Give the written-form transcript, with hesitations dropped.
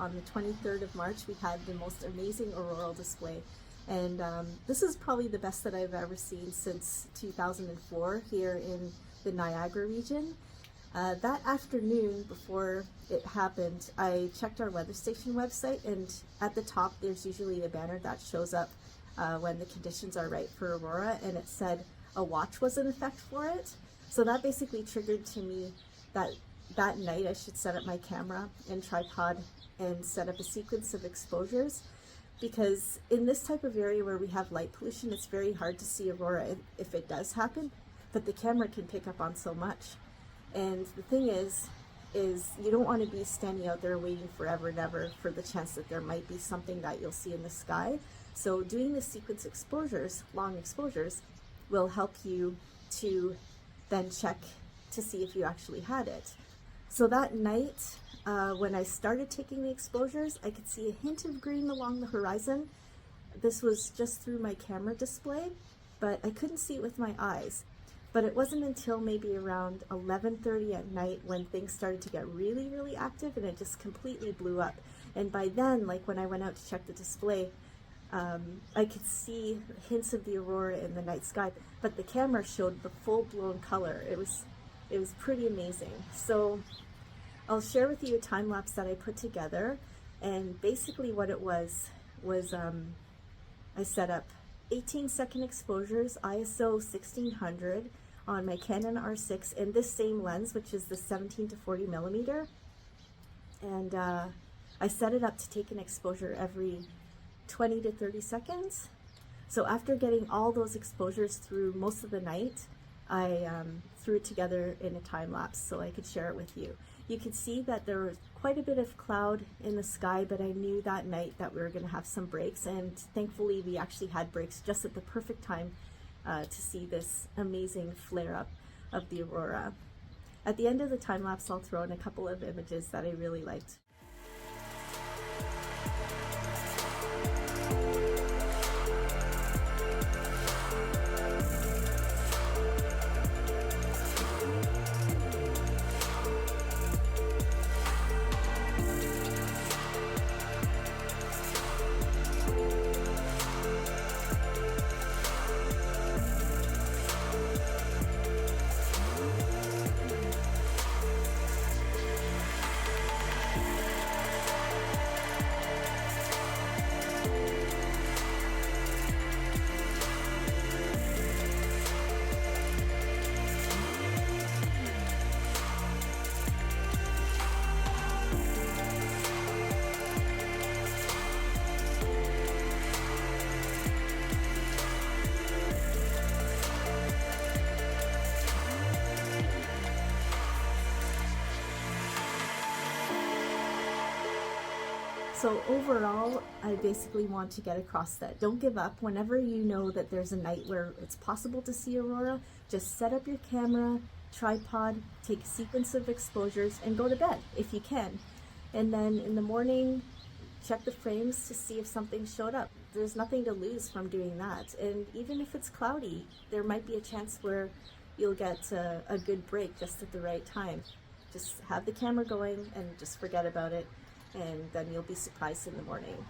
On the 23rd of March, we had the most amazing auroral display. And this is probably the best that I've ever seen since 2004 here in the Niagara region. That afternoon, before it happened, I checked our weather station website, and at the top there's usually a banner that shows up when the conditions are right for aurora, and it said a watch was in effect for it. So that basically triggered to me that that night I should set up my camera and tripod and set up a sequence of exposures, because in this type of area where we have light pollution, it's very hard to see aurora if it does happen, but the camera can pick up on so much. And the thing is you don't want to be standing out there waiting forever and ever for the chance that there might be something that you'll see in the sky. So doing the sequence exposures, long exposures, will help you to then check to see if you actually had it. So that night, when I started taking the exposures, I could see a hint of green along the horizon. This was just through my camera display, but I couldn't see it with my eyes. But it wasn't until maybe around 11:30 at night when things started to get really, really active, and it just completely blew up. And by then, like when I went out to check the display, I could see hints of the aurora in the night sky, but the camera showed the full-blown color. It was pretty amazing. So I'll share with you a time lapse that I put together, and basically what it was I set up 18-second exposures, ISO 1600 on my Canon R6 and this same lens, which is the 17 to 40 millimeter. And I set it up to take an exposure every 20 to 30 seconds. So after getting all those exposures through most of the night, I threw it together in a time lapse so I could share it with you. You could see that there was quite a bit of cloud in the sky, but I knew that night that we were going to have some breaks, and thankfully we actually had breaks just at the perfect time to see this amazing flare-up of the aurora. At the end of the time lapse, I'll throw in a couple of images that I really liked. So overall, I basically want to get across that don't give up. Whenever you know that there's a night where it's possible to see aurora, just set up your camera, tripod, take a sequence of exposures, and go to bed if you can. And then in the morning, check the frames to see if something showed up. There's nothing to lose from doing that. And even if it's cloudy, there might be a chance where you'll get a good break just at the right time. Just have the camera going and just forget about it, and then you'll be surprised in the morning.